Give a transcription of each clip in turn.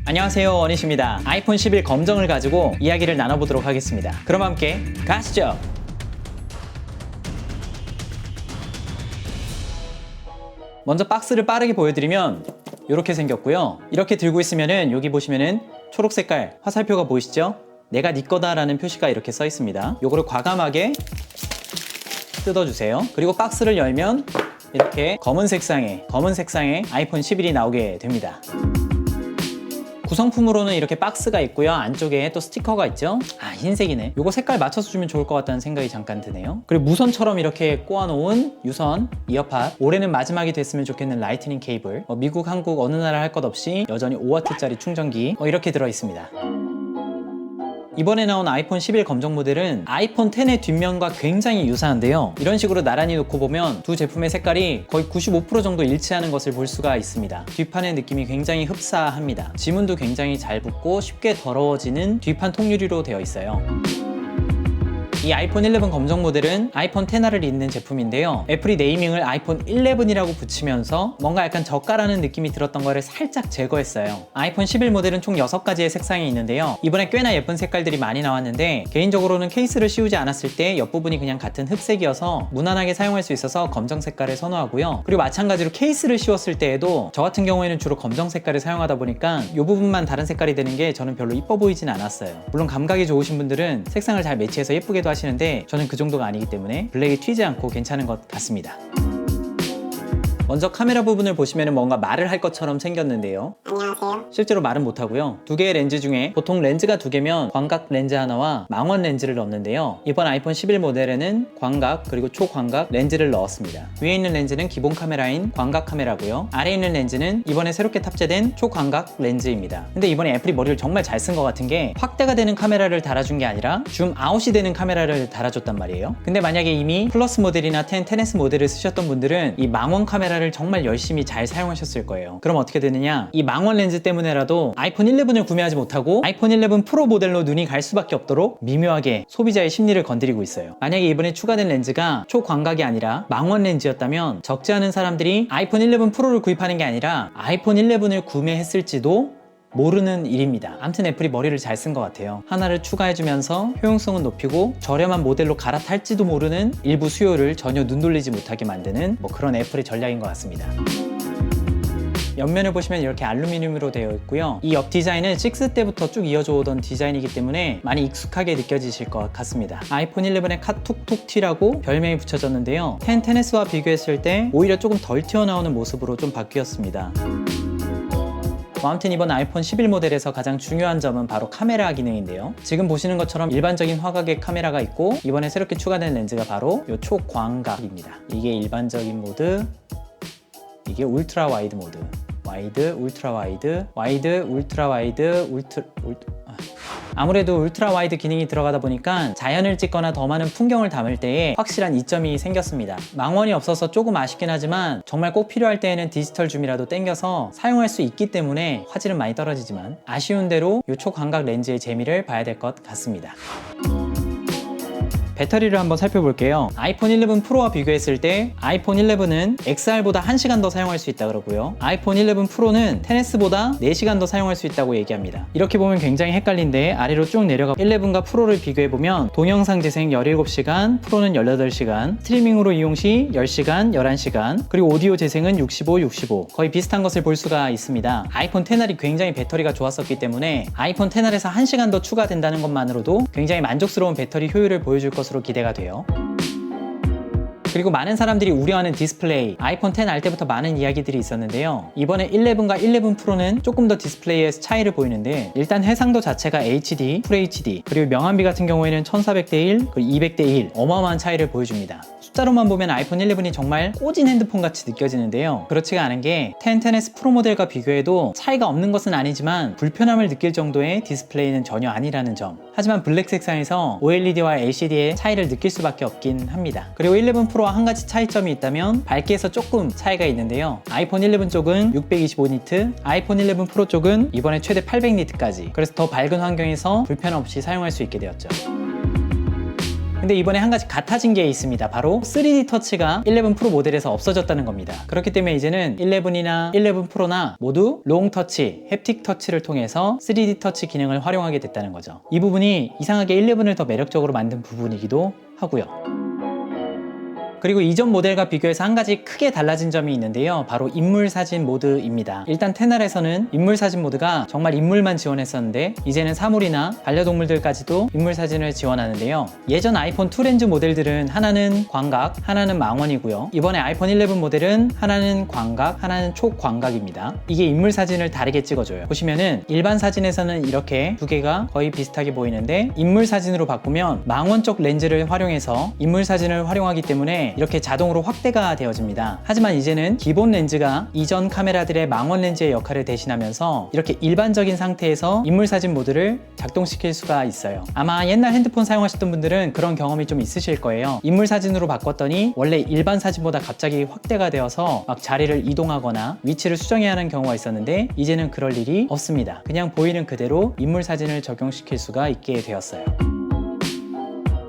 안녕하세요, 어니시입니다. 아이폰 11 검정을 가지고 이야기를 나눠보도록 하겠습니다. 그럼 함께 가시죠. 먼저 박스를 빠르게 보여드리면 이렇게 생겼고요. 이렇게 들고 있으면은 여기 보시면은 초록 색깔 화살표가 보이시죠? 내가 네 거다 라는 표시가 이렇게 써 있습니다. 요거를 과감하게 뜯어주세요. 그리고 박스를 열면 이렇게 검은 색상의 아이폰 11이 나오게 됩니다. 구성품으로는 이렇게 박스가 있고요. 안쪽에 또 스티커가 있죠. 흰색이네. 요거 색깔 맞춰서 주면 좋을 것 같다는 생각이 잠깐 드네요. 그리고 무선처럼 이렇게 꼬아놓은 유선, 이어팟, 올해는 마지막이 됐으면 좋겠는 라이트닝 케이블, 미국, 한국 어느 나라 할 것 없이 여전히 5W짜리 충전기 이렇게 들어있습니다. 이번에 나온 아이폰 11 검정 모델은 아이폰 10의 뒷면과 굉장히 유사한데요. 이런 식으로 나란히 놓고 보면 두 제품의 색깔이 거의 95% 정도 일치하는 것을 볼 수가 있습니다. 뒷판의 느낌이 굉장히 흡사합니다. 지문도 굉장히 잘 붙고 쉽게 더러워지는 뒷판 통유리로 되어 있어요. 이 아이폰 11 검정 모델은 아이폰 10R을 잇는 제품인데요. 애플이 네이밍을 아이폰 11이라고 붙이면서 뭔가 약간 저가라는 느낌이 들었던 거를 살짝 제거했어요. 아이폰 11 모델은 총 6가지의 색상이 있는데요. 이번에 꽤나 예쁜 색깔들이 많이 나왔는데 개인적으로는 케이스를 씌우지 않았을 때 옆부분이 그냥 같은 흑색이어서 무난하게 사용할 수 있어서 검정 색깔을 선호하고요. 그리고 마찬가지로 케이스를 씌웠을 때에도 저 같은 경우에는 주로 검정 색깔을 사용하다 보니까 이 부분만 다른 색깔이 되는 게 저는 별로 이뻐 보이진 않았어요. 물론 감각이 좋으신 분들은 색상을 잘 매치해서 예쁘게도 하시는데 저는 그 정도가 아니기 때문에 블랙이 튀지 않고 괜찮은 것 같습니다. 먼저 카메라 부분을 보시면 뭔가 말을 할 것처럼 생겼는데요. 안녕하세요. 실제로 말은 못하고요. 두 개의 렌즈 중에 보통 렌즈가 두 개면 광각 렌즈 하나와 망원 렌즈를 넣는데요. 이번 아이폰 11 모델에는 광각 그리고 초광각 렌즈를 넣었습니다. 위에 있는 렌즈는 기본 카메라인 광각 카메라고요. 아래에 있는 렌즈는 이번에 새롭게 탑재된 초광각 렌즈입니다. 근데 이번에 애플이 머리를 정말 잘 쓴 것 같은 게 확대가 되는 카메라를 달아준 게 아니라 줌 아웃이 되는 카메라를 달아줬단 말이에요. 근데 만약에 이미 플러스 모델이나 10, 10S 모델을 쓰셨던 분들은 이 망원 카메라를 정말 열심히 잘 사용하셨을 거예요. 그럼 어떻게 되느냐? 이 망원 렌즈 때문에라도 아이폰 11을 구매하지 못하고 아이폰 11 프로 모델로 눈이 갈 수밖에 없도록 미묘하게 소비자의 심리를 건드리고 있어요. 만약에 이번에 추가된 렌즈가 초광각이 아니라 망원 렌즈였다면 적지 않은 사람들이 아이폰 11 프로를 구입하는 게 아니라 아이폰 11을 구매했을지도 모르는 일입니다. 아무튼 애플이 머리를 잘 쓴 것 같아요. 하나를 추가해주면서 효용성은 높이고 저렴한 모델로 갈아탈지도 모르는 일부 수요를 전혀 눈 돌리지 못하게 만드는 그런 애플의 전략인 것 같습니다. 옆면을 보시면 이렇게 알루미늄으로 되어 있고요. 이 옆 디자인은 6 때부터 쭉 이어져 오던 디자인이기 때문에 많이 익숙하게 느껴지실 것 같습니다. 아이폰 11에 카툭툭 튀라고 별명이 붙여졌는데요. 10, 10S와 비교했을 때 오히려 조금 덜 튀어나오는 모습으로 좀 바뀌었습니다. 아무튼 이번 아이폰 11 모델에서 가장 중요한 점은 바로 카메라 기능인데요. 지금 보시는 것처럼 일반적인 화각의 카메라가 있고 이번에 새롭게 추가된 렌즈가 바로 이 초광각입니다. 이게 일반적인 모드, 이게 울트라 와이드 모드, 와이드, 울트라 와이드, 와이드, 울트라 와이드, 아무래도 울트라 와이드 기능이 들어가다 보니까 자연을 찍거나 더 많은 풍경을 담을 때에 확실한 이점이 생겼습니다. 망원이 없어서 조금 아쉽긴 하지만 정말 꼭 필요할 때에는 디지털 줌이라도 땡겨서 사용할 수 있기 때문에 화질은 많이 떨어지지만 아쉬운 대로 이 초광각 렌즈의 재미를 봐야 될 것 같습니다. 배터리를 한번 살펴볼게요. 아이폰 11 프로와 비교했을 때 아이폰 11은 XR보다 1시간 더 사용할 수 있다 그러고요. 아이폰 11 프로는 10S보다 4시간 더 사용할 수 있다고 얘기합니다. 이렇게 보면 굉장히 헷갈린데 아래로 쭉 내려가 11과 프로를 비교해보면 동영상 재생 17시간, 프로는 18시간, 스트리밍으로 이용 시 10시간, 11시간, 그리고 오디오 재생은 65, 65 거의 비슷한 것을 볼 수가 있습니다. 아이폰 10R이 굉장히 배터리가 좋았었기 때문에 아이폰 10R에서 1시간 더 추가된다는 것만으로도 굉장히 만족스러운 배터리 효율을 보여줄 것으로 기대가 돼요. 그리고 많은 사람들이 우려하는 디스플레이, 아이폰 10R 때부터 많은 이야기들이 있었는데요. 이번에 11과 11 프로는 조금 더 디스플레이에서 차이를 보이는데 일단 해상도 자체가 HD, FHD, 그리고 명암비 같은 경우에는 1400대1, 그리고 200대1 어마어마한 차이를 보여줍니다. 숫자로만 보면 아이폰 11이 정말 꽂은 핸드폰 같이 느껴지는데요. 그렇지가 않은 게 10, 10S 프로 모델과 비교해도 차이가 없는 것은 아니지만 불편함을 느낄 정도의 디스플레이는 전혀 아니라는 점. 하지만 블랙 색상에서 OLED와 LCD의 차이를 느낄 수밖에 없긴 합니다. 그리고 11 프로와 한 가지 차이점이 있다면 밝기에서 조금 차이가 있는데요. 아이폰 11 쪽은 625니트, 아이폰 11 프로 쪽은 이번에 최대 800니트까지, 그래서 더 밝은 환경에서 불편 없이 사용할 수 있게 되었죠. 근데 이번에 한 가지 같아진 게 있습니다. 바로 3D 터치가 11 프로 모델에서 없어졌다는 겁니다. 그렇기 때문에 이제는 11이나 11 프로나 모두 롱 터치, 햅틱 터치를 통해서 3D 터치 기능을 활용하게 됐다는 거죠. 이 부분이 이상하게 11을 더 매력적으로 만든 부분이기도 하고요. 그리고 이전 모델과 비교해서 한 가지 크게 달라진 점이 있는데요. 바로 인물 사진 모드입니다. 일단 테날에서는 인물 사진 모드가 정말 인물만 지원했었는데 이제는 사물이나 반려동물들까지도 인물 사진을 지원하는데요. 예전 아이폰 2 렌즈 모델들은 하나는 광각, 하나는 망원이고요. 이번에 아이폰 11 모델은 하나는 광각, 하나는 초광각입니다. 이게 인물 사진을 다르게 찍어줘요. 보시면은 일반 사진에서는 이렇게 두 개가 거의 비슷하게 보이는데 인물 사진으로 바꾸면 망원 쪽 렌즈를 활용해서 인물 사진을 활용하기 때문에 이렇게 자동으로 확대가 되어집니다. 하지만 이제는 기본 렌즈가 이전 카메라들의 망원 렌즈의 역할을 대신하면서 이렇게 일반적인 상태에서 인물 사진 모드를 작동시킬 수가 있어요. 아마 옛날 핸드폰 사용하셨던 분들은 그런 경험이 좀 있으실 거예요. 인물 사진으로 바꿨더니 원래 일반 사진보다 갑자기 확대가 되어서 막 자리를 이동하거나 위치를 수정해야 하는 경우가 있었는데 이제는 그럴 일이 없습니다. 그냥 보이는 그대로 인물 사진을 적용시킬 수가 있게 되었어요.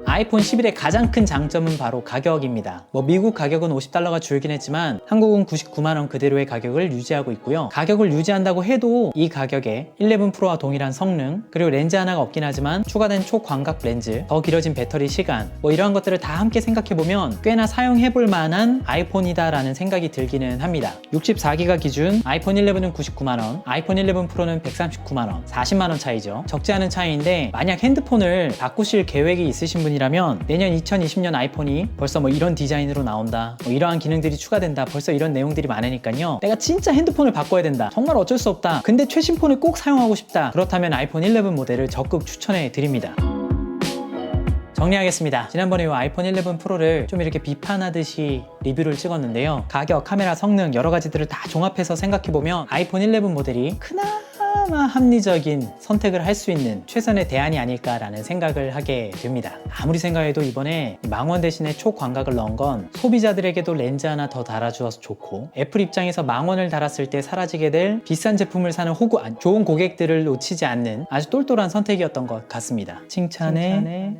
아이폰 11의 가장 큰 장점은 바로 가격입니다. 미국 가격은 $50가 줄긴 했지만 한국은 99만원 그대로의 가격을 유지하고 있고요. 가격을 유지한다고 해도 이 가격에 11 프로와 동일한 성능, 그리고 렌즈 하나가 없긴 하지만 추가된 초광각 렌즈, 더 길어진 배터리 시간, 이러한 것들을 다 함께 생각해보면 꽤나 사용해볼 만한 아이폰이다 라는 생각이 들기는 합니다. 64기가 기준 아이폰 11은 99만원, 아이폰 11 프로는 139만원, 40만원 차이죠. 적지 않은 차이인데 만약 핸드폰을 바꾸실 계획이 있으신 분이라면 내년 2020년 아이폰이 벌써 이런 디자인으로 나온다, 이러한 기능들이 추가된다, 벌써 이런 내용들이 많으니까요. 내가 진짜 핸드폰을 바꿔야 된다, 정말 어쩔 수 없다, 근데 최신 폰을 꼭 사용하고 싶다, 그렇다면 아이폰 11 모델을 적극 추천해 드립니다. 정리하겠습니다. 지난번에 이 아이폰 11 프로를 좀 이렇게 비판하듯이 리뷰를 찍었는데요. 가격, 카메라, 성능 여러 가지들을 다 종합해서 생각해보면 아이폰 11 모델이 그나마 합리적인 선택을 할 수 있는 최선의 대안이 아닐까라는 생각을 하게 됩니다. 아무리 생각해도 이번에 망원 대신에 초광각을 넣은 건 소비자들에게도 렌즈 하나 더 달아주어서 좋고, 애플 입장에서 망원을 달았을 때 사라지게 될 비싼 제품을 사는 좋은 고객들을 놓치지 않는 아주 똘똘한 선택이었던 것 같습니다. 칭찬해.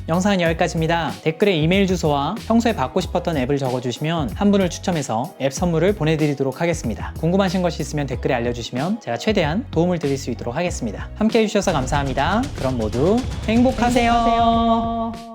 영상은 여기까지입니다. 댓글에 이메일 주소와 평소에 받고 싶었던 앱을 적어주시면 한 분을 추첨해서 앱 선물을 보내드리도록 하겠습니다. 궁금하신 것이 있으면 댓글에 알려주시면 제가 최대한 도움을 드릴 수 있도록 하겠습니다. 함께 해주셔서 감사합니다. 그럼 모두 행복하세요.